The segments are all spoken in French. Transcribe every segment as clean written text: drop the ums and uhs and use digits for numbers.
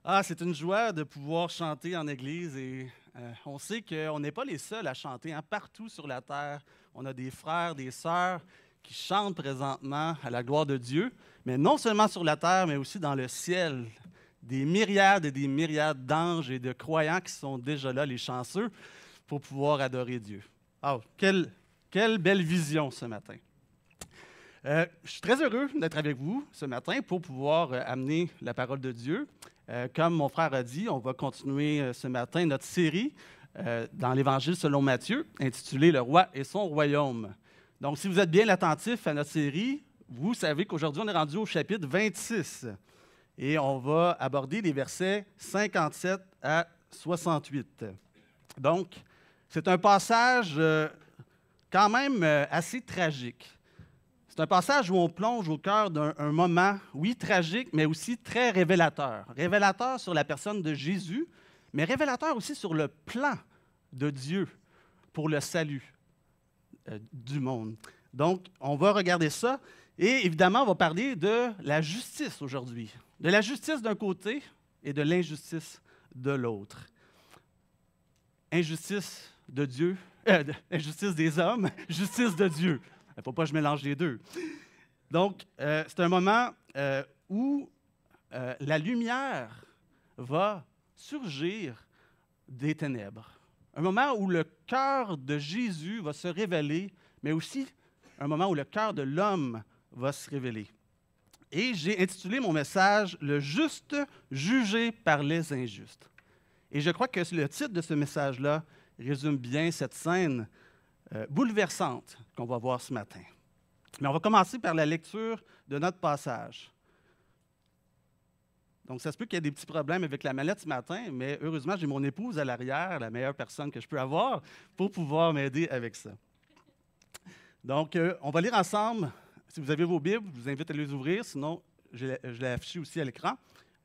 Ah, c'est une joie de pouvoir chanter en Église et on sait qu'on n'est pas les seuls à chanter. Hein. Partout sur la terre, on a des frères, des sœurs qui chantent présentement à la gloire de Dieu, mais non seulement sur la terre, mais aussi dans le ciel. Des myriades et des myriades d'anges et de croyants qui sont déjà là, les chanceux, pour pouvoir adorer Dieu. Ah, quelle belle vision ce matin. Je suis très heureux d'être avec vous ce matin pour pouvoir amener la parole de Dieu. Comme mon frère a dit, on va continuer ce matin notre série dans l'Évangile selon Matthieu, intitulée « Le roi et son royaume ». Donc, si vous êtes bien attentifs à notre série, vous savez qu'aujourd'hui, on est rendu au chapitre 26 et on va aborder les versets 57 à 68. Donc, c'est un passage quand même assez tragique. C'est un passage où on plonge au cœur d'un moment, oui, tragique, mais aussi très révélateur. Révélateur sur la personne de Jésus, mais révélateur aussi sur le plan de Dieu pour le salut du monde. Donc, on va regarder ça et évidemment, on va parler de la justice aujourd'hui. De la justice d'un côté et de l'injustice de l'autre. Injustice de Dieu, injustice des hommes, justice de Dieu. Il ne faut pas que je mélange les deux. Donc, c'est un moment où la lumière va surgir des ténèbres. Un moment où le cœur de Jésus va se révéler, mais aussi un moment où le cœur de l'homme va se révéler. Et j'ai intitulé mon message « Le juste jugé par les injustes ». Et je crois que le titre de ce message-là résume bien cette scène bouleversante qu'on va voir ce matin. Mais on va commencer par la lecture de notre passage. Donc, ça se peut qu'il y ait des petits problèmes avec la mallette ce matin, mais heureusement, j'ai mon épouse à l'arrière, la meilleure personne que je peux avoir, pour pouvoir m'aider avec ça. Donc, on va lire ensemble. Si vous avez vos Bibles, je vous invite à les ouvrir, sinon je l'ai affiché aussi à l'écran.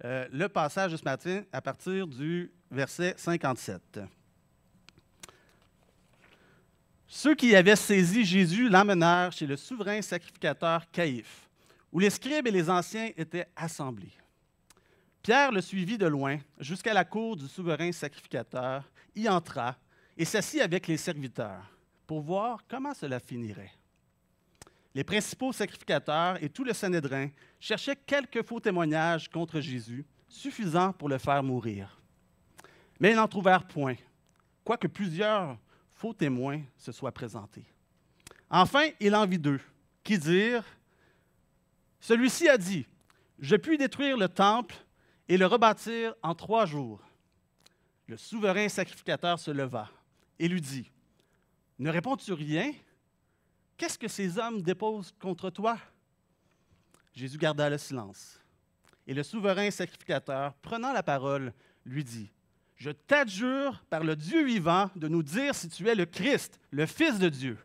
Le passage de ce matin à partir du verset 57. Ceux qui avaient saisi Jésus l'emmenèrent chez le souverain sacrificateur Caïphe, où les scribes et les anciens étaient assemblés. Pierre le suivit de loin jusqu'à la cour du souverain sacrificateur, y entra et s'assit avec les serviteurs pour voir comment cela finirait. Les principaux sacrificateurs et tout le Sanhédrin cherchaient quelques faux témoignages contre Jésus, suffisants pour le faire mourir. Mais ils n'en trouvèrent point, quoique plusieurs faux témoins se soient présentés. Enfin, il en vit deux, qui dirent, « Celui-ci a dit, je puis détruire le temple et le rebâtir en 3 jours. » Le souverain sacrificateur se leva et lui dit, « Ne réponds-tu rien? Qu'est-ce que ces hommes déposent contre toi? » Jésus garda le silence. Et le souverain sacrificateur, prenant la parole, lui dit, « Je t'adjure par le Dieu vivant de nous dire si tu es le Christ, le Fils de Dieu. »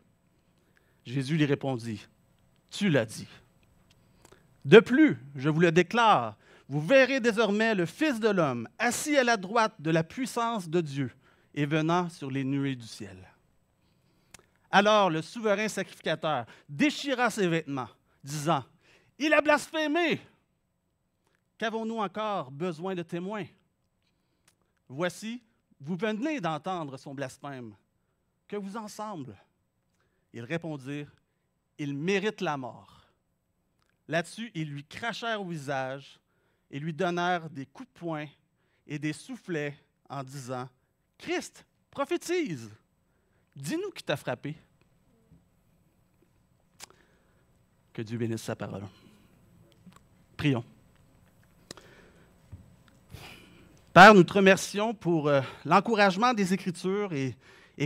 Jésus lui répondit, « Tu l'as dit. De plus, je vous le déclare, vous verrez désormais le Fils de l'homme assis à la droite de la puissance de Dieu et venant sur les nuées du ciel. » Alors le souverain sacrificateur déchira ses vêtements, disant, « Il a blasphémé! Qu'avons-nous encore besoin de témoins? Voici, vous venez d'entendre son blasphème. Que vous en semble? » Ils répondirent, « Il mérite la mort. » Là-dessus, ils lui crachèrent au visage et lui donnèrent des coups de poing et des soufflets en disant, « Christ, prophétise! Dis-nous qui t'a frappé. » Que Dieu bénisse sa parole. Prions. Père, nous te remercions pour l'encouragement des Écritures et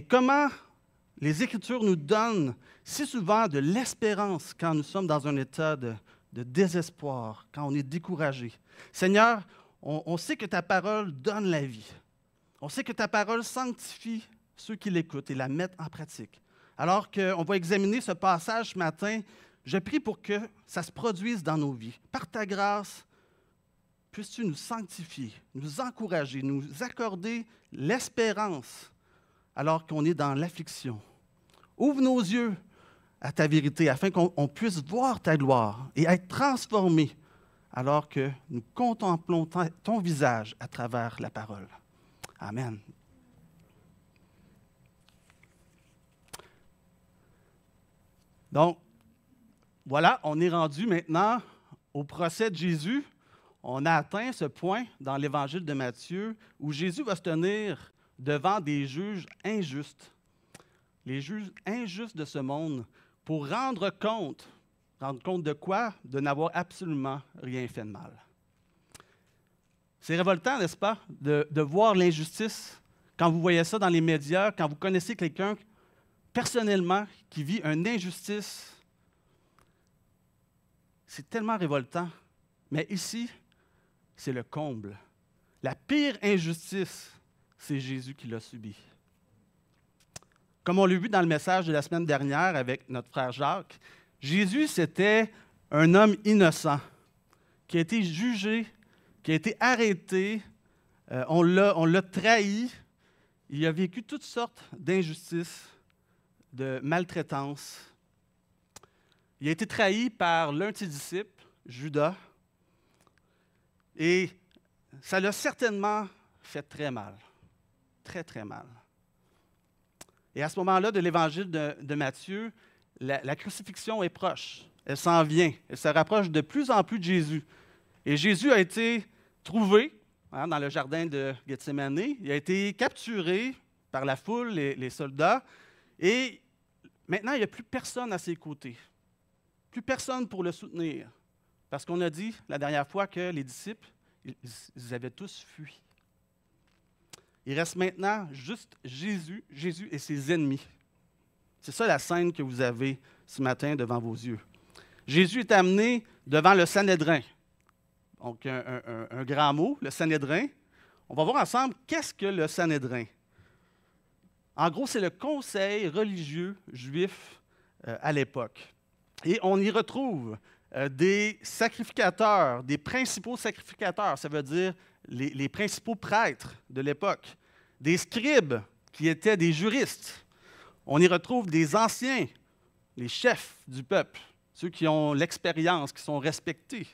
comment les Écritures nous donnent si souvent de l'espérance quand nous sommes dans un état de désespoir, quand on est découragé. Seigneur, on sait que ta parole donne la vie. On sait que ta parole sanctifie ceux qui l'écoutent et la mettent en pratique. Alors qu'on va examiner ce passage ce matin, je prie pour que ça se produise dans nos vies. Par ta grâce, puisses-tu nous sanctifier, nous encourager, nous accorder l'espérance alors qu'on est dans l'affliction. Ouvre nos yeux à ta vérité afin qu'on puisse voir ta gloire et être transformés alors que nous contemplons ton visage à travers la parole. Amen. Donc, voilà, on est rendu maintenant au procès de Jésus. On a atteint ce point dans l'Évangile de Matthieu où Jésus va se tenir devant des juges injustes, les juges injustes de ce monde, pour rendre compte de quoi? De n'avoir absolument rien fait de mal. C'est révoltant, n'est-ce pas, de voir l'injustice quand vous voyez ça dans les médias, quand vous connaissez quelqu'un personnellement qui vit une injustice. C'est tellement révoltant. Mais ici, c'est le comble. La pire injustice, c'est Jésus qui l'a subie. Comme on l'a vu dans le message de la semaine dernière avec notre frère Jacques, Jésus, c'était un homme innocent qui a été jugé, qui a été arrêté, on l'a trahi, il a vécu toutes sortes d'injustices, de maltraitance. Il a été trahi par l'un de ses disciples, Judas, et ça l'a certainement fait très mal, très, très mal. Et à ce moment-là de l'Évangile de Matthieu, la crucifixion est proche, elle s'en vient, elle se rapproche de plus en plus de Jésus. Et Jésus a été trouvé dans le jardin de Gethsémane, il a été capturé par la foule, les soldats, et maintenant il n'y a plus personne à ses côtés, plus personne pour le soutenir, parce qu'on a dit la dernière fois que les disciples, ils avaient tous fui. Il reste maintenant juste Jésus et ses ennemis. C'est ça la scène que vous avez ce matin devant vos yeux. Jésus est amené devant le Sanhédrin. Donc, un grand mot, le Sanhédrin. On va voir ensemble qu'est-ce que le Sanhédrin. En gros, c'est le conseil religieux juif à l'époque. Et on y retrouve des sacrificateurs, des principaux sacrificateurs, ça veut dire les principaux prêtres de l'époque, des scribes qui étaient des juristes. On y retrouve des anciens, les chefs du peuple, ceux qui ont l'expérience, qui sont respectés.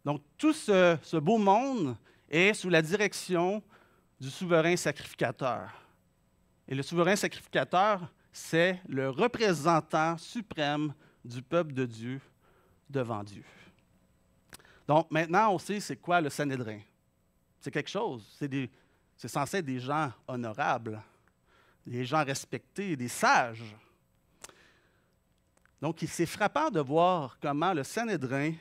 Donc, tout ce beau monde est sous la direction du souverain sacrificateur. Et le souverain sacrificateur, c'est le représentant suprême du peuple de Dieu devant Dieu. Donc, maintenant, on sait c'est quoi le Sanhédrin. C'est quelque chose. C'est censé être des gens honorables, des gens respectés, des sages. Donc, c'est frappant de voir comment le Sanhédrin,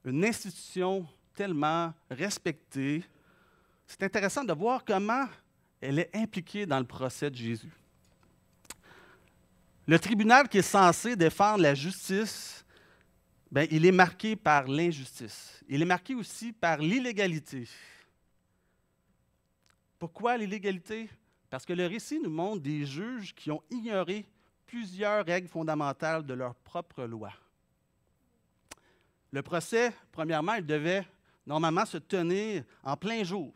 une institution tellement respectée, c'est intéressant de voir comment elle est impliquée dans le procès de Jésus. Le tribunal qui est censé défendre la justice, bien, il est marqué par l'injustice. Il est marqué aussi par l'illégalité. Pourquoi l'illégalité? Parce que le récit nous montre des juges qui ont ignoré plusieurs règles fondamentales de leur propre loi. Le procès, premièrement, il devait normalement se tenir en plein jour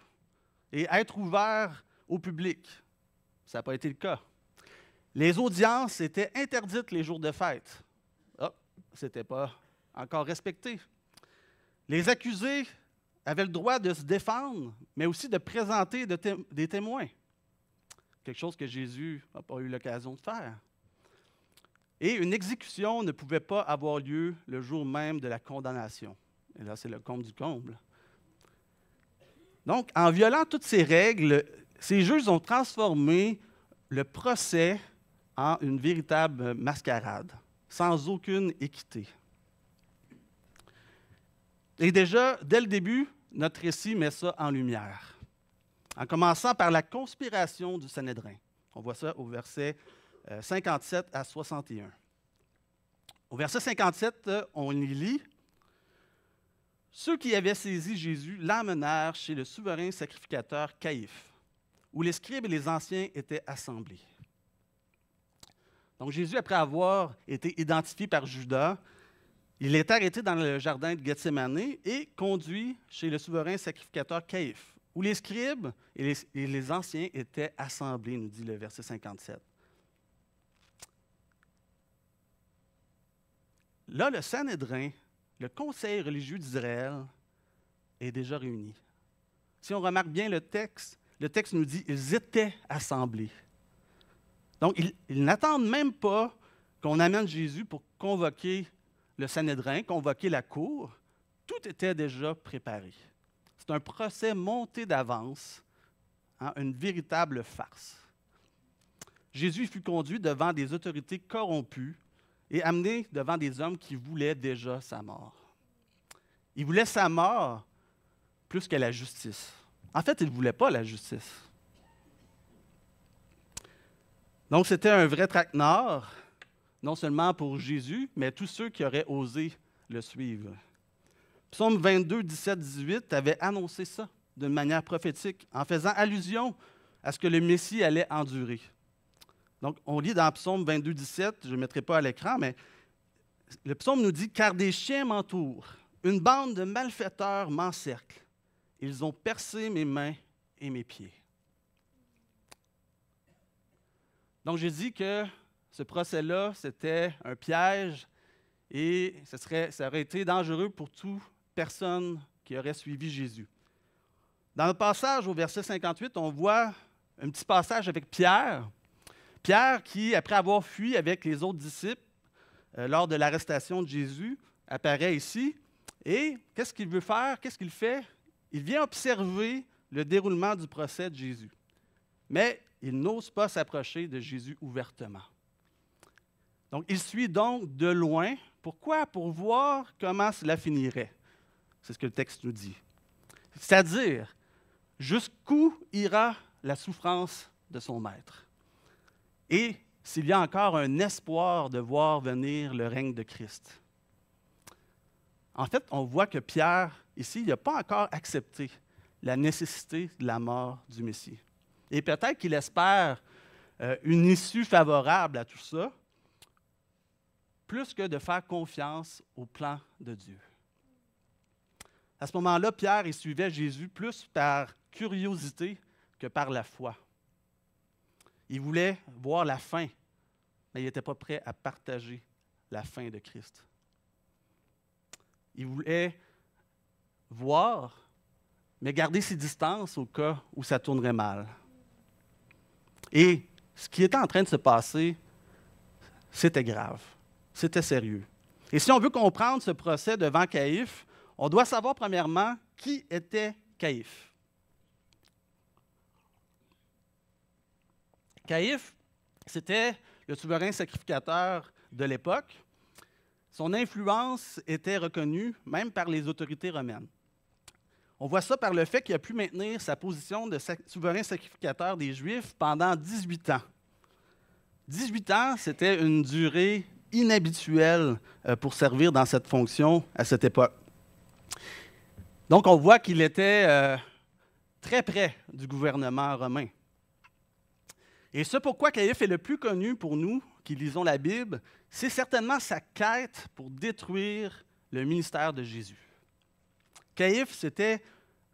et être ouvert au public. Ça n'a pas été le cas. Les audiences étaient interdites les jours de fête. Ce n'était pas encore respecté. Les accusés avaient le droit de se défendre, mais aussi de présenter des témoins. Quelque chose que Jésus n'a pas eu l'occasion de faire. Et une exécution ne pouvait pas avoir lieu le jour même de la condamnation. Et là, c'est le comble du comble. Donc, en violant toutes ces règles, ces juges ont transformé le procès en une véritable mascarade, sans aucune équité. Et déjà, dès le début, notre récit met ça en lumière, en commençant par la conspiration du Sanhédrin. On voit ça au verset 57 à 61. Au verset 57, on y lit « Ceux qui avaient saisi Jésus l'emmenèrent chez le souverain sacrificateur Caïphe, où les scribes et les anciens étaient assemblés. » Donc Jésus, après avoir été identifié par Judas, il est arrêté dans le jardin de Gethsémane et conduit chez le souverain sacrificateur Caïphe, où les scribes et les anciens étaient assemblés, nous dit le verset 57. Là, le Sanhédrin le conseil religieux d'Israël est déjà réuni. Si on remarque bien le texte nous dit qu'ils étaient assemblés. Donc, ils n'attendent même pas qu'on amène Jésus pour convoquer le Sanhédrin, convoquer la cour. Tout était déjà préparé. C'est un procès monté d'avance, une véritable farce. Jésus fut conduit devant des autorités corrompues et amené devant des hommes qui voulaient déjà sa mort. Ils voulaient sa mort plus que la justice. En fait, ils ne voulaient pas la justice. Donc, c'était un vrai traquenard, non seulement pour Jésus, mais tous ceux qui auraient osé le suivre. Psaume 22, 17, 18 avait annoncé ça d'une manière prophétique, en faisant allusion à ce que le Messie allait endurer. Donc, on lit dans Psaume 22, 17, je ne le mettrai pas à l'écran, mais le psaume nous dit « Car des chiens m'entourent, une bande de malfaiteurs m'encercle. Ils ont percé mes mains et mes pieds. » Donc, j'ai dit que ce procès-là, c'était un piège et ça aurait été dangereux pour toute personne qui aurait suivi Jésus. Dans le passage au verset 58, on voit un petit passage avec Pierre. Pierre qui, après avoir fui avec les autres disciples lors de l'arrestation de Jésus, apparaît ici. Et qu'est-ce qu'il veut faire? Qu'est-ce qu'il fait? Il vient observer le déroulement du procès de Jésus. Mais il n'ose pas s'approcher de Jésus ouvertement. Donc, il suit donc de loin. Pourquoi? Pour voir comment cela finirait. C'est ce que le texte nous dit. C'est-à-dire, jusqu'où ira la souffrance de son maître. Et s'il y a encore un espoir de voir venir le règne de Christ. En fait, on voit que Pierre, ici, il n'a pas encore accepté la nécessité de la mort du Messie. Et peut-être qu'il espère une issue favorable à tout ça, plus que de faire confiance au plan de Dieu. À ce moment-là, Pierre il suivait Jésus plus par curiosité que par la foi. Il voulait voir la fin, mais il n'était pas prêt à partager la fin de Christ. Il voulait voir, mais garder ses distances au cas où ça tournerait mal. Et ce qui était en train de se passer, c'était grave, c'était sérieux. Et si on veut comprendre ce procès devant Caïphe, on doit savoir premièrement qui était Caïphe. Caïphe, c'était le souverain sacrificateur de l'époque. Son influence était reconnue même par les autorités romaines. On voit ça par le fait qu'il a pu maintenir sa position de souverain sacrificateur des Juifs pendant 18 ans. 18 ans, c'était une durée inhabituelle pour servir dans cette fonction à cette époque. Donc, on voit qu'il était très près du gouvernement romain. Et ce pourquoi Caïphe est le plus connu pour nous, qui lisons la Bible, c'est certainement sa quête pour détruire le ministère de Jésus. Caïphe, c'était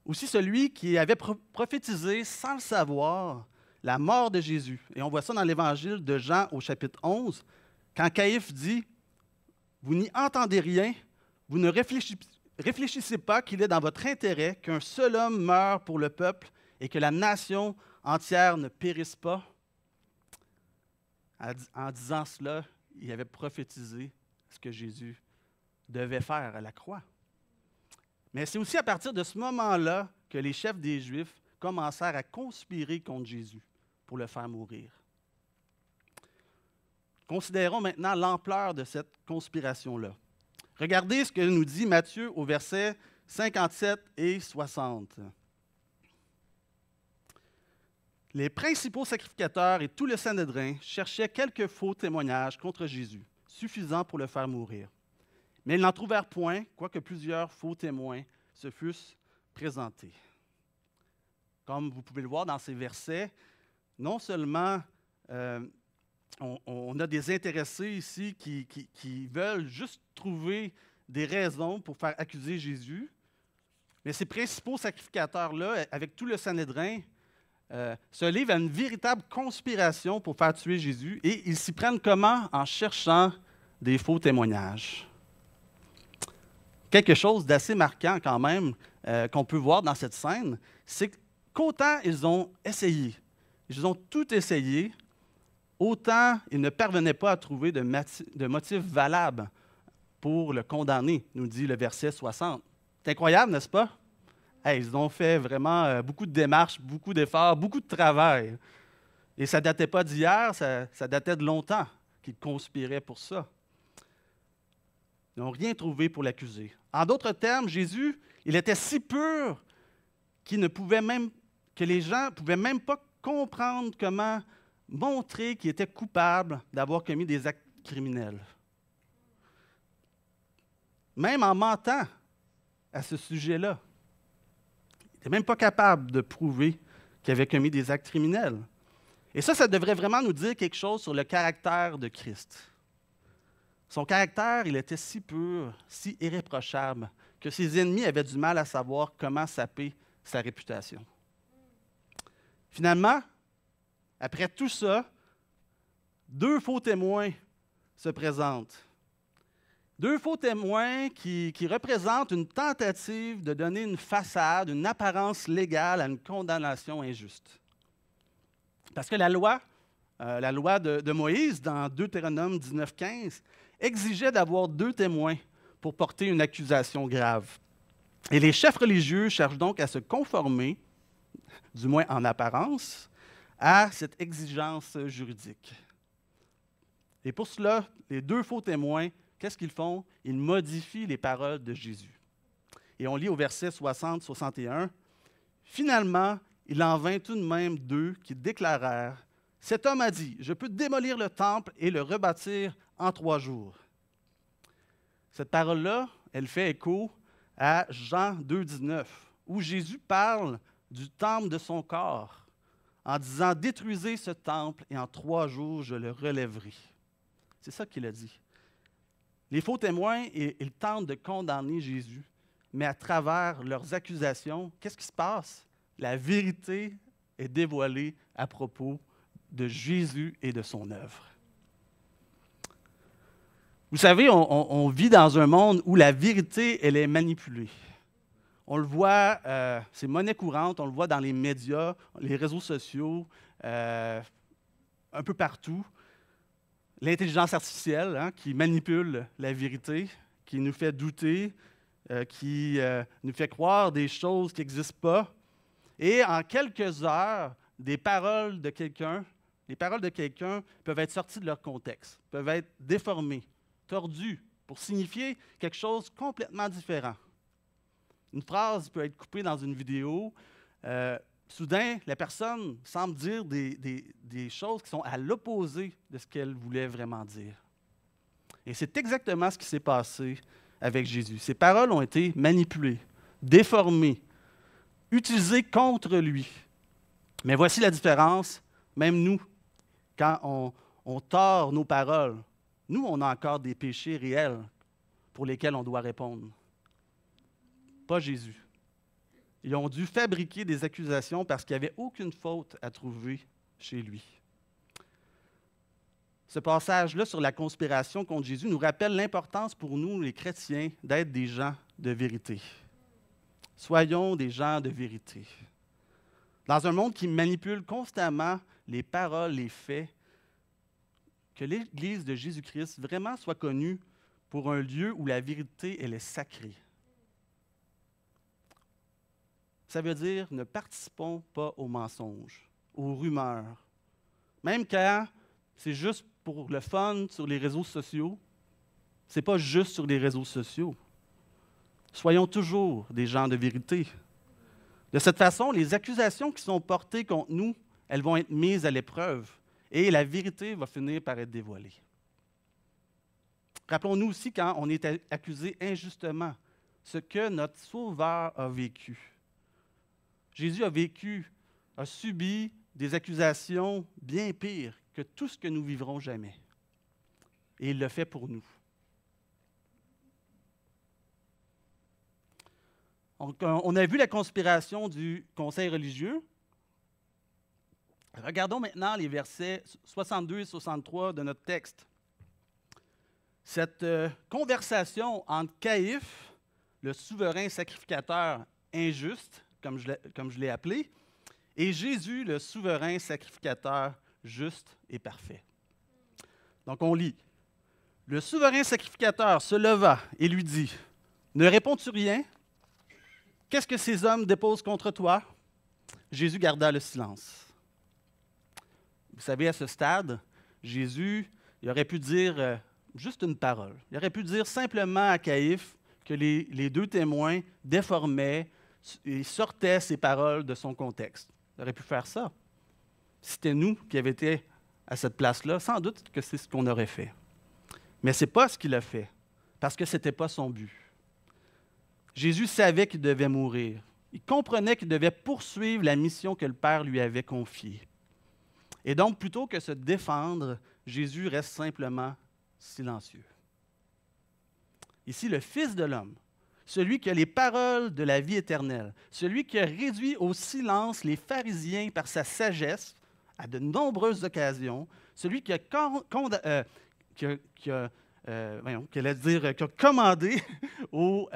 aussi celui qui avait prophétisé, sans le savoir, la mort de Jésus. Et on voit ça dans l'Évangile de Jean au chapitre 11, quand Caïphe dit « Vous n'y entendez rien, vous ne réfléchissez pas qu'il est dans votre intérêt qu'un seul homme meure pour le peuple et que la nation entière ne périsse pas. » En disant cela, il avait prophétisé ce que Jésus devait faire à la croix. Mais c'est aussi à partir de ce moment-là que les chefs des Juifs commencèrent à conspirer contre Jésus pour le faire mourir. Considérons maintenant l'ampleur de cette conspiration-là. Regardez ce que nous dit Matthieu au verset 57 et 60. Les principaux sacrificateurs et tout le Sanhédrin cherchaient quelques faux témoignages contre Jésus, suffisants pour le faire mourir. Mais ils n'en trouvèrent point, quoique plusieurs faux témoins se fussent présentés. Comme vous pouvez le voir dans ces versets, non seulement on a des intéressés ici qui veulent juste trouver des raisons pour faire accuser Jésus, mais ces principaux sacrificateurs-là, avec tout le Sanhédrin, se livrent à une véritable conspiration pour faire tuer Jésus, et ils s'y prennent comment? En cherchant des faux témoignages. quelque chose d'assez marquant quand même qu'on peut voir dans cette scène, c'est qu'autant ils ont essayé, ils ont tout essayé, autant ils ne parvenaient pas à trouver de motifs valables pour le condamner, nous dit le verset 60. C'est incroyable, n'est-ce pas? Hey, ils ont fait vraiment beaucoup de démarches, beaucoup d'efforts, beaucoup de travail. Et ça ne datait pas d'hier, ça datait de longtemps qu'ils conspiraient pour ça. Ils n'ont rien trouvé pour l'accuser. En d'autres termes, Jésus, il était si pur que les gens ne pouvaient même pas comprendre comment montrer qu'il était coupable d'avoir commis des actes criminels. Même en mentant à ce sujet-là, il n'était même pas capable de prouver qu'il avait commis des actes criminels. Et ça devrait vraiment nous dire quelque chose sur le caractère de Christ. Son caractère, il était si pur, si irréprochable, que ses ennemis avaient du mal à savoir comment saper sa réputation. Finalement, après tout ça, 2 faux témoins se présentent. 2 faux témoins qui représentent une tentative de donner une façade, une apparence légale à une condamnation injuste. Parce que la loi de Moïse, dans Deutéronome 19,15, exigeait d'avoir 2 témoins pour porter une accusation grave. Et les chefs religieux cherchent donc à se conformer, du moins en apparence, à cette exigence juridique. Et pour cela, les 2 faux témoins, qu'est-ce qu'ils font? Ils modifient les paroles de Jésus. Et on lit au verset 60-61, « Finalement, il en vint tout de même 2 qui déclarèrent, « Cet homme a dit, je peux démolir le temple et le rebâtir en 3 jours. » Cette parole-là, elle fait écho à Jean 2,19, où Jésus parle du temple de son corps, en disant « Détruisez ce temple et en 3 jours, je le relèverai. » C'est ça qu'il a dit. Les faux témoins, ils tentent de condamner Jésus, mais à travers leurs accusations, qu'est-ce qui se passe? La vérité est dévoilée à propos de Jésus et de son œuvre. Vous savez, on vit dans un monde où la vérité, elle est manipulée. On le voit, c'est monnaie courante, on le voit dans les médias, les réseaux sociaux, un peu partout. L'intelligence artificielle qui manipule la vérité, qui nous fait douter, qui nous fait croire des choses qui n'existent pas. Et en quelques heures, les paroles de quelqu'un peuvent être sorties de leur contexte, peuvent être déformées, tordues, pour signifier quelque chose de complètement différent. Une phrase peut être coupée dans une vidéo. Soudain, la personne semble dire des choses qui sont à l'opposé de ce qu'elle voulait vraiment dire. Et c'est exactement ce qui s'est passé avec Jésus. Ses paroles ont été manipulées, déformées, utilisées contre lui. Mais voici la différence, même nous, quand on tord nos paroles, nous, on a encore des péchés réels pour lesquels on doit répondre. Pas Jésus. Ils ont dû fabriquer des accusations parce qu'il n'y avait aucune faute à trouver chez lui. Ce passage-là sur la conspiration contre Jésus nous rappelle l'importance pour nous, les chrétiens, d'être des gens de vérité. Soyons des gens de vérité. Dans un monde qui manipule constamment les paroles, les faits, que l'Église de Jésus-Christ vraiment soit connue pour un lieu où la vérité, elle est sacrée. Ça veut dire, ne participons pas aux mensonges, aux rumeurs. Même quand c'est juste pour le fun sur les réseaux sociaux, ce n'est pas juste sur les réseaux sociaux. Soyons toujours des gens de vérité. De cette façon, les accusations qui sont portées contre nous, elles vont être mises à l'épreuve et la vérité va finir par être dévoilée. Rappelons-nous aussi quand on est accusé injustement, ce que notre Sauveur a vécu. Jésus a subi des accusations bien pires que tout ce que nous vivrons jamais. Et il le fait pour nous. On a vu la conspiration du conseil religieux. Regardons maintenant les versets 62 et 63 de notre texte. Cette conversation entre Caïphe, le souverain sacrificateur injuste, comme je l'ai appelé, et Jésus, le souverain sacrificateur juste et parfait. Donc on lit. Le souverain sacrificateur se leva et lui dit, « Ne réponds-tu rien? Qu'est-ce que ces hommes déposent contre toi? » Jésus garda le silence. Vous savez, à ce stade, Jésus, il aurait pu dire juste une parole. Il aurait pu dire simplement à Caïphe que les deux témoins déformaient et sortaient ces paroles de son contexte. Il aurait pu faire ça. Si c'était nous qui avions été à cette place-là, sans doute que c'est ce qu'on aurait fait. Mais ce n'est pas ce qu'il a fait, parce que ce n'était pas son but. Jésus savait qu'il devait mourir. Il comprenait qu'il devait poursuivre la mission que le Père lui avait confiée. Et donc, plutôt que se défendre, Jésus reste simplement silencieux. Ici, le Fils de l'homme, celui qui a les paroles de la vie éternelle, celui qui a réduit au silence les pharisiens par sa sagesse à de nombreuses occasions, celui qui a commandé au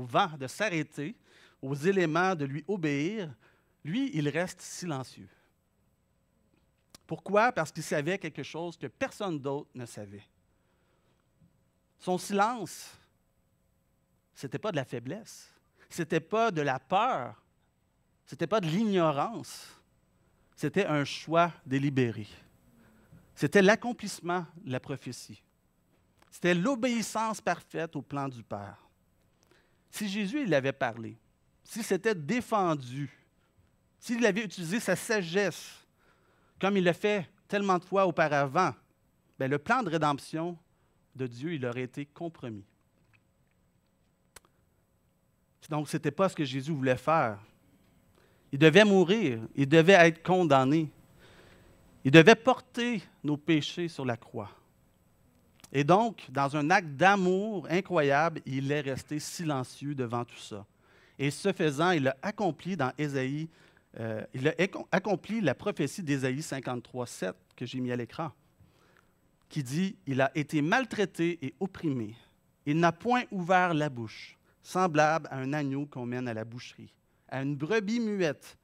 vent de s'arrêter, aux éléments de lui obéir, lui, il reste silencieux. Pourquoi? Parce qu'il savait quelque chose que personne d'autre ne savait. Son silence, ce n'était pas de la faiblesse, ce n'était pas de la peur, ce n'était pas de l'ignorance, c'était un choix délibéré. C'était l'accomplissement de la prophétie. C'était l'obéissance parfaite au plan du Père. Si Jésus il avait parlé, s'il s'était défendu, s'il avait utilisé sa sagesse, comme il l'a fait tellement de fois auparavant, bien, le plan de rédemption de Dieu, il aurait été compromis. Donc, ce n'était pas ce que Jésus voulait faire. Il devait mourir, il devait être condamné. Il devait porter nos péchés sur la croix. Et donc, dans un acte d'amour incroyable, il est resté silencieux devant tout ça. Et ce faisant, il a accompli dans Ésaïe, il a accompli la prophétie d'Ésaïe 53:7 que j'ai mis à l'écran, qui dit « Il a été maltraité et opprimé. Il n'a point ouvert la bouche, semblable à un agneau qu'on mène à la boucherie, à une brebis muette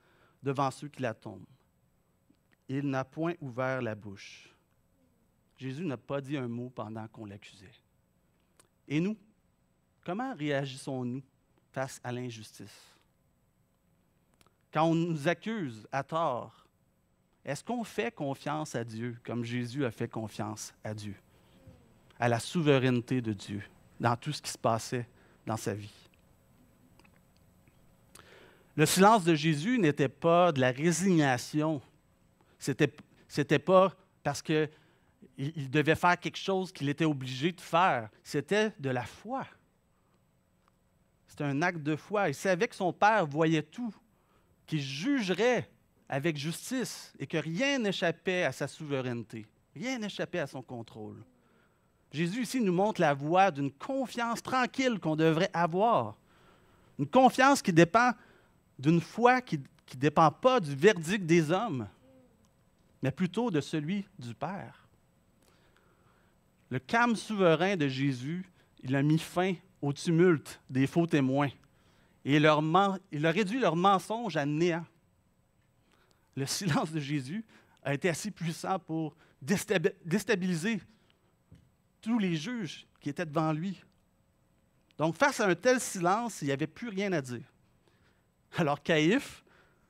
devant ceux qui la tombent. Il n'a point ouvert la bouche. » Jésus n'a pas dit un mot pendant qu'on l'accusait. Et nous, comment réagissons-nous face à l'injustice? Quand on nous accuse à tort, est-ce qu'on fait confiance à Dieu comme Jésus a fait confiance à Dieu, à la souveraineté de Dieu dans tout ce qui se passait dans sa vie? Le silence de Jésus n'était pas de la résignation. C'était pas parce qu'il devait faire quelque chose qu'il était obligé de faire. C'était de la foi. C'était un acte de foi. Il savait que son Père voyait tout, qu'il jugerait avec justice et que rien n'échappait à sa souveraineté. Rien n'échappait à son contrôle. Jésus ici nous montre la voie d'une confiance tranquille qu'on devrait avoir. Une confiance qui dépend d'une foi qui ne dépend pas du verdict des hommes, mais plutôt de celui du Père. Le calme souverain de Jésus, il a mis fin au tumulte des faux témoins et il a réduit leur mensonge à néant. Le silence de Jésus a été assez puissant pour déstabiliser tous les juges qui étaient devant lui. Donc, face à un tel silence, il n'y avait plus rien à dire. Alors Caïphe,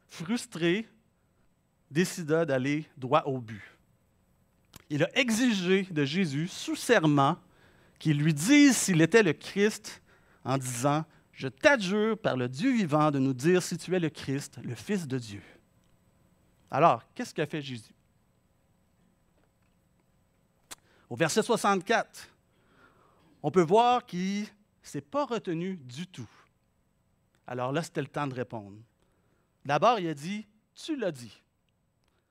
frustré, décida d'aller droit au but. Il a exigé de Jésus, sous serment, qu'il lui dise s'il était le Christ, en disant « Je t'adjure par le Dieu vivant de nous dire si tu es le Christ, le Fils de Dieu. » Alors, qu'est-ce qu'a fait Jésus? Au verset 64, on peut voir qu'il ne s'est pas retenu du tout. Alors là, c'était le temps de répondre. D'abord, il a dit « Tu l'as dit ».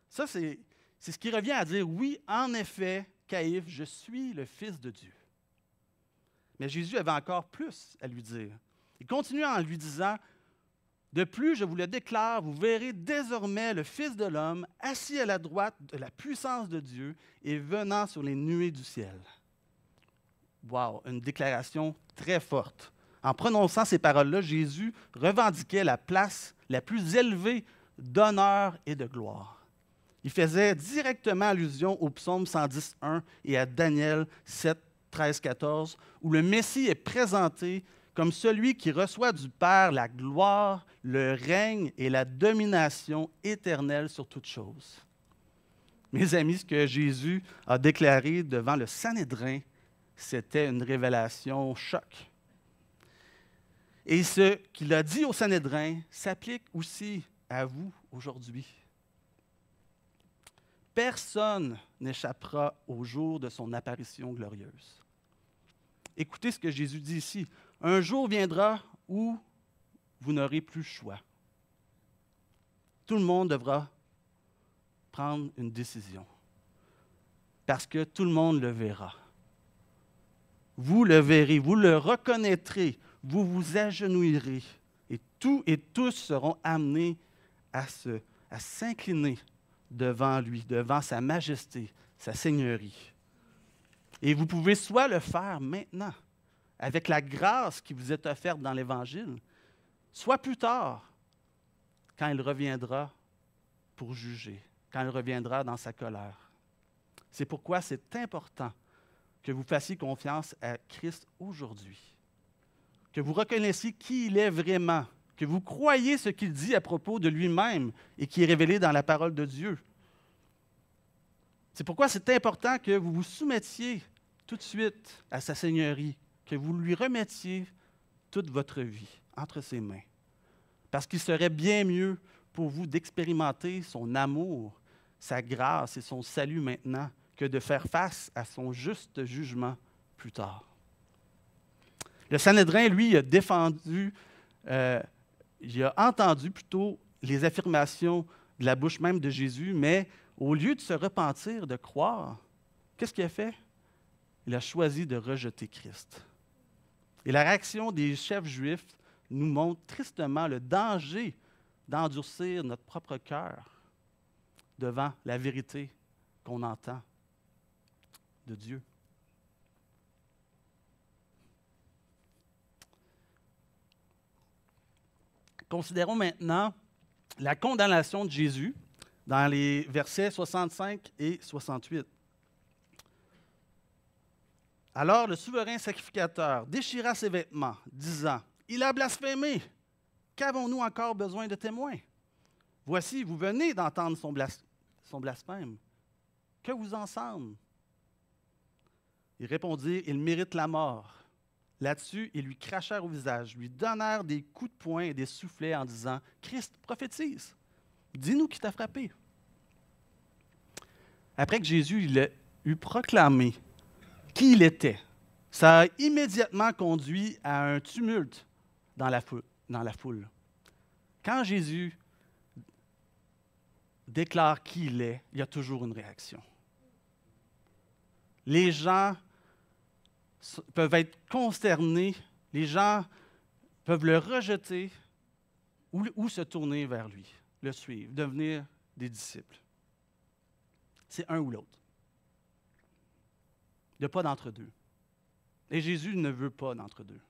Ça, c'est ce qui revient à dire « Oui, en effet, Caïphe, je suis le Fils de Dieu ». Mais Jésus avait encore plus à lui dire. Il continue en lui disant « De plus, je vous le déclare, vous verrez désormais le Fils de l'homme assis à la droite de la puissance de Dieu et venant sur les nuées du ciel. » Wow, une déclaration très forte En prononçant ces paroles-là, Jésus revendiquait la place la plus élevée d'honneur et de gloire. Il faisait directement allusion au psaume 110.1 et à Daniel 7, 13, 14, où le Messie est présenté comme celui qui reçoit du Père la gloire, le règne et la domination éternelle sur toutes choses. Mes amis, ce que Jésus a déclaré devant le Sanhédrin, c'était une révélation choc. Et ce qu'il a dit au Sanhédrin s'applique aussi à vous aujourd'hui. Personne n'échappera au jour de son apparition glorieuse. Écoutez ce que Jésus dit ici. Un jour viendra où vous n'aurez plus le choix. Tout le monde devra prendre une décision parce que tout le monde le verra. Vous le verrez, vous le reconnaîtrez, vous vous agenouillerez et tous seront amenés à s'incliner devant lui, devant sa majesté, sa seigneurie. Et vous pouvez soit le faire maintenant, avec la grâce qui vous est offerte dans l'Évangile, soit plus tard, quand il reviendra pour juger, quand il reviendra dans sa colère. C'est pourquoi c'est important que vous fassiez confiance à Christ aujourd'hui, que vous reconnaissiez qui il est vraiment, que vous croyez ce qu'il dit à propos de lui-même et qui est révélé dans la parole de Dieu. C'est pourquoi c'est important que vous vous soumettiez tout de suite à sa seigneurie, que vous lui remettiez toute votre vie entre ses mains. Parce qu'il serait bien mieux pour vous d'expérimenter son amour, sa grâce et son salut maintenant que de faire face à son juste jugement plus tard. Le Sanhédrin, lui, a il a entendu plutôt les affirmations de la bouche même de Jésus, mais au lieu de se repentir, de croire, qu'est-ce qu'il a fait? Il a choisi de rejeter Christ. Et la réaction des chefs juifs nous montre tristement le danger d'endurcir notre propre cœur devant la vérité qu'on entend de Dieu. Considérons maintenant la condamnation de Jésus dans les versets 65 et 68. Alors le souverain sacrificateur déchira ses vêtements, disant, « Il a blasphémé! Qu'avons-nous encore besoin de témoins? Voici, vous venez d'entendre son blasphème. Que vous en semble? » Ils répondirent, « Il mérite la mort. » Là-dessus, ils lui crachèrent au visage, lui donnèrent des coups de poing et des soufflets en disant, « Christ, prophétise, dis-nous qui t'a frappé. » Après que Jésus il a eu proclamé qui il était, ça a immédiatement conduit à un tumulte dans la foule. Quand Jésus déclare qui il est, il y a toujours une réaction. Les gens peuvent être consternés, les gens peuvent le rejeter ou se tourner vers lui, le suivre, devenir des disciples. C'est un ou l'autre. Il n'y a pas d'entre-deux. Et Jésus ne veut pas d'entre-deux.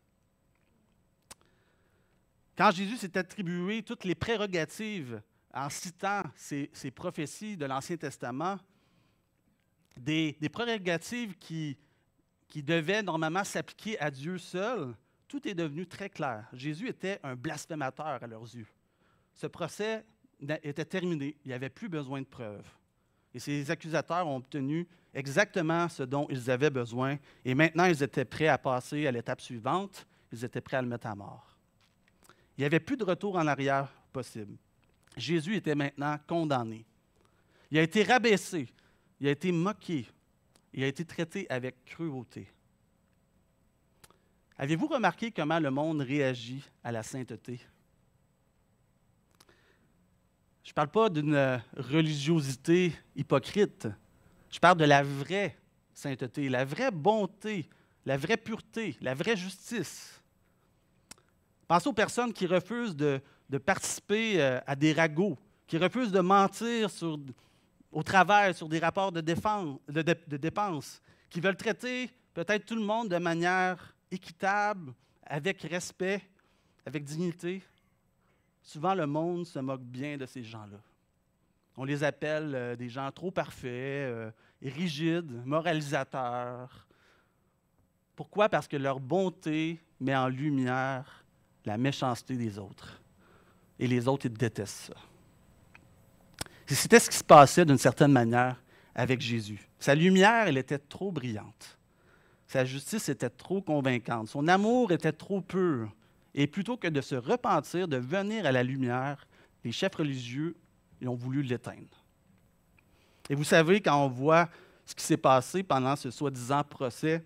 Quand Jésus s'est attribué toutes les prérogatives en citant ces prophéties de l'Ancien Testament, des prérogatives qui devaient normalement s'appliquer à Dieu seul, tout est devenu très clair. Jésus était un blasphémateur à leurs yeux. Ce procès était terminé. Il n'y avait plus besoin de preuves. Et ces accusateurs ont obtenu exactement ce dont ils avaient besoin. Et maintenant, ils étaient prêts à passer à l'étape suivante. Ils étaient prêts à le mettre à mort. Il n'y avait plus de retour en arrière possible. Jésus était maintenant condamné. Il a été rabaissé. Il a été moqué. Il a été traité avec cruauté. Avez-vous remarqué comment le monde réagit à la sainteté? Je ne parle pas d'une religiosité hypocrite. Je parle de la vraie sainteté, la vraie bonté, la vraie pureté, la vraie justice. Pensez aux personnes qui refusent de participer à des ragots, qui refusent de mentir au travers sur des rapports de dépenses, qui veulent traiter peut-être tout le monde de manière équitable, avec respect, avec dignité, souvent le monde se moque bien de ces gens-là. On les appelle des gens trop parfaits, rigides, moralisateurs. Pourquoi? Parce que leur bonté met en lumière la méchanceté des autres. Et les autres, ils détestent ça. Et c'était ce qui se passait d'une certaine manière avec Jésus. Sa lumière, elle était trop brillante. Sa justice était trop convaincante. Son amour était trop pur. Et plutôt que de se repentir, de venir à la lumière, les chefs religieux ils ont voulu l'éteindre. Et vous savez, quand on voit ce qui s'est passé pendant ce soi-disant procès,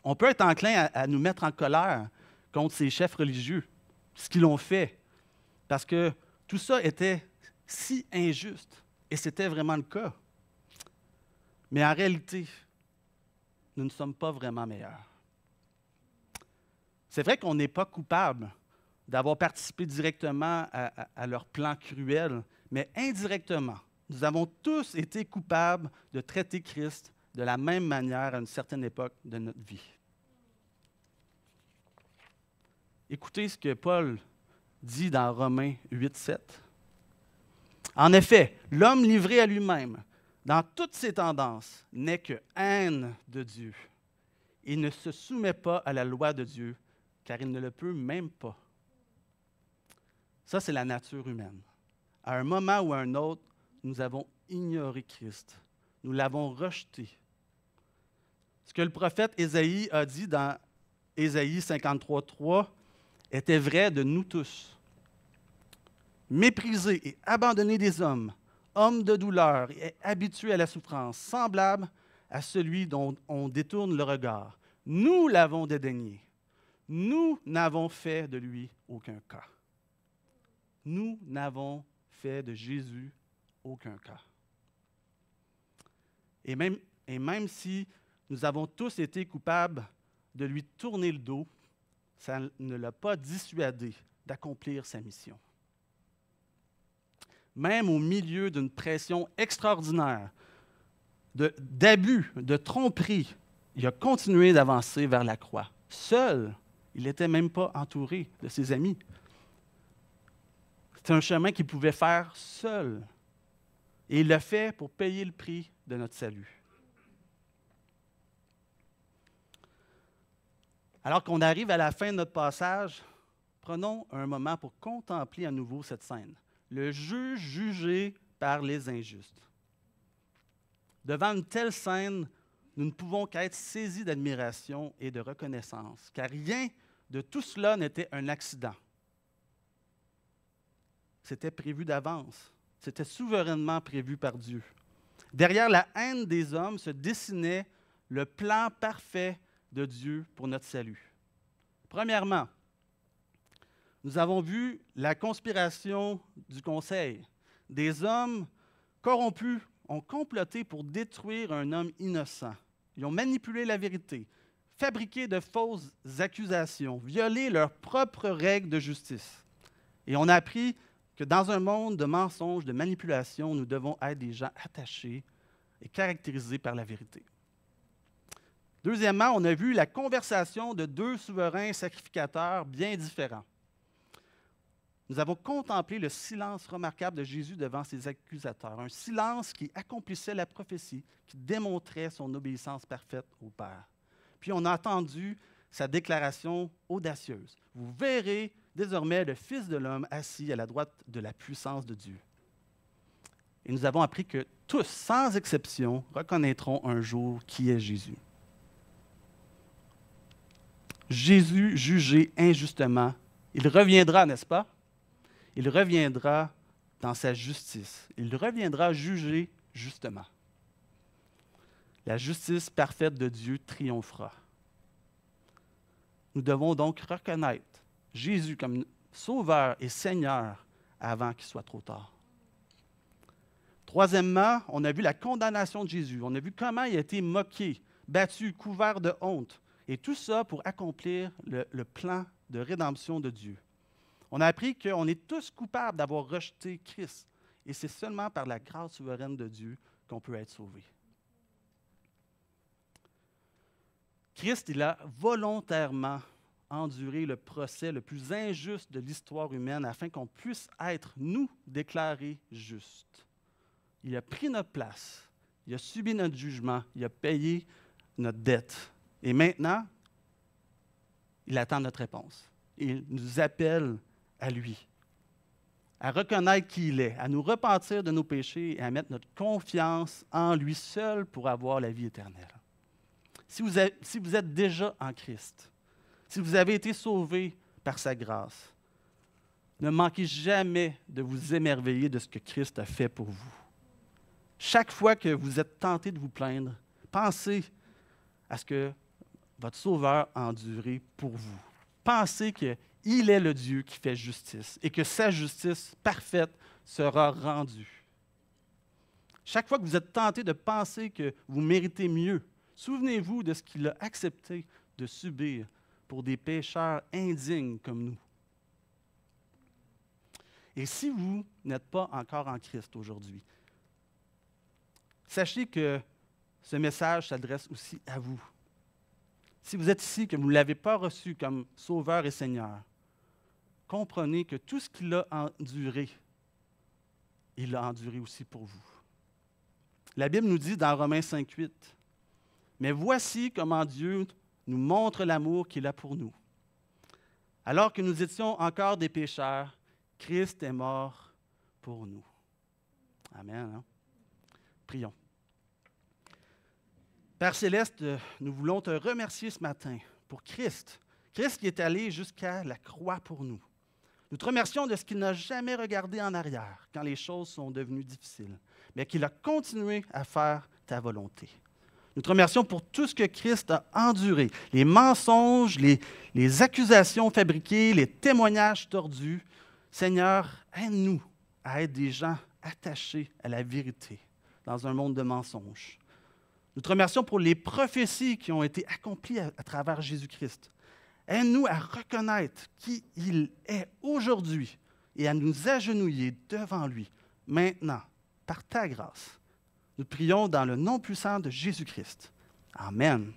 on peut être enclin à nous mettre en colère contre ces chefs religieux, ce qu'ils ont fait, parce que tout ça était si injuste, et c'était vraiment le cas. Mais en réalité, nous ne sommes pas vraiment meilleurs. C'est vrai qu'on n'est pas coupable d'avoir participé directement à leur plan cruel, mais indirectement, nous avons tous été coupables de traiter Christ de la même manière à une certaine époque de notre vie. Écoutez ce que Paul dit dans Romains 8:7. En effet, l'homme livré à lui-même, dans toutes ses tendances, n'est que haine de Dieu. Il ne se soumet pas à la loi de Dieu, car il ne le peut même pas. Ça, c'est la nature humaine. À un moment ou à un autre, nous avons ignoré Christ. Nous l'avons rejeté. Ce que le prophète Ésaïe a dit dans Ésaïe 53:3 était vrai de nous tous. Méprisé et abandonné des hommes, homme de douleur et habitué à la souffrance, semblable à celui dont on détourne le regard. Nous l'avons dédaigné. Nous n'avons fait de lui aucun cas. Nous n'avons fait de Jésus aucun cas. Et même si nous avons tous été coupables de lui tourner le dos, ça ne l'a pas dissuadé d'accomplir sa mission. Même au milieu d'une pression extraordinaire, d'abus, de tromperie, il a continué d'avancer vers la croix. Seul, il n'était même pas entouré de ses amis. C'est un chemin qu'il pouvait faire seul. Et il l'a fait pour payer le prix de notre salut. Alors qu'on arrive à la fin de notre passage, prenons un moment pour contempler à nouveau cette scène. Le juge jugé par les injustes. Devant une telle scène, nous ne pouvons qu'être saisis d'admiration et de reconnaissance, car rien de tout cela n'était un accident. C'était prévu d'avance. C'était souverainement prévu par Dieu. Derrière la haine des hommes se dessinait le plan parfait de Dieu pour notre salut. Premièrement, nous avons vu la conspiration du conseil. Des hommes corrompus ont comploté pour détruire un homme innocent. Ils ont manipulé la vérité, fabriqué de fausses accusations, violé leurs propres règles de justice. Et on a appris que dans un monde de mensonges, de manipulation, nous devons être des gens attachés et caractérisés par la vérité. Deuxièmement, on a vu la conversation de deux souverains sacrificateurs bien différents. Nous avons contemplé le silence remarquable de Jésus devant ses accusateurs, un silence qui accomplissait la prophétie, qui démontrait son obéissance parfaite au Père. Puis on a entendu sa déclaration audacieuse. Vous verrez désormais le Fils de l'homme assis à la droite de la puissance de Dieu. Et nous avons appris que tous, sans exception, reconnaîtront un jour qui est Jésus. Jésus jugé injustement, il reviendra, n'est-ce pas? Il reviendra dans sa justice. Il reviendra juger justement. La justice parfaite de Dieu triomphera. Nous devons donc reconnaître Jésus comme Sauveur et Seigneur avant qu'il soit trop tard. Troisièmement, on a vu la condamnation de Jésus. On a vu comment il a été moqué, battu, couvert de honte. Et tout ça pour accomplir le plan de rédemption de Dieu. On a appris qu'on est tous coupables d'avoir rejeté Christ. Et c'est seulement par la grâce souveraine de Dieu qu'on peut être sauvé. Christ, il a volontairement enduré le procès le plus injuste de l'histoire humaine afin qu'on puisse être, nous, déclarés justes. Il a pris notre place, il a subi notre jugement, il a payé notre dette. Et maintenant, il attend notre réponse. Il nous appelle à lui, à reconnaître qui il est, à nous repentir de nos péchés et à mettre notre confiance en lui seul pour avoir la vie éternelle. Si vous êtes déjà en Christ, si vous avez été sauvés par sa grâce, ne manquez jamais de vous émerveiller de ce que Christ a fait pour vous. Chaque fois que vous êtes tenté de vous plaindre, pensez à ce que votre Sauveur a enduré pour vous. Pensez qu'il est le Dieu qui fait justice et que sa justice parfaite sera rendue. Chaque fois que vous êtes tenté de penser que vous méritez mieux, souvenez-vous de ce qu'il a accepté de subir pour des pécheurs indignes comme nous. Et si vous n'êtes pas encore en Christ aujourd'hui, sachez que ce message s'adresse aussi à vous. Si vous êtes ici, que vous ne l'avez pas reçu comme Sauveur et Seigneur, comprenez que tout ce qu'il a enduré, il l'a enduré aussi pour vous. La Bible nous dit dans Romains 5,8, « Mais voici comment Dieu nous montre l'amour qu'il a pour nous. Alors que nous étions encore des pécheurs, Christ est mort pour nous. » Amen. Hein? Prions. Père Céleste, nous voulons te remercier ce matin pour Christ. Christ qui est allé jusqu'à la croix pour nous. Nous te remercions de ce qu'il n'a jamais regardé en arrière quand les choses sont devenues difficiles, mais qu'il a continué à faire ta volonté. Nous te remercions pour tout ce que Christ a enduré, les mensonges, les accusations fabriquées, les témoignages tordus. Seigneur, aide-nous à être des gens attachés à la vérité dans un monde de mensonges. Nous te remercions pour les prophéties qui ont été accomplies à travers Jésus-Christ. Aide-nous à reconnaître qui il est aujourd'hui et à nous agenouiller devant lui, maintenant, par ta grâce. Nous prions dans le nom puissant de Jésus-Christ. Amen.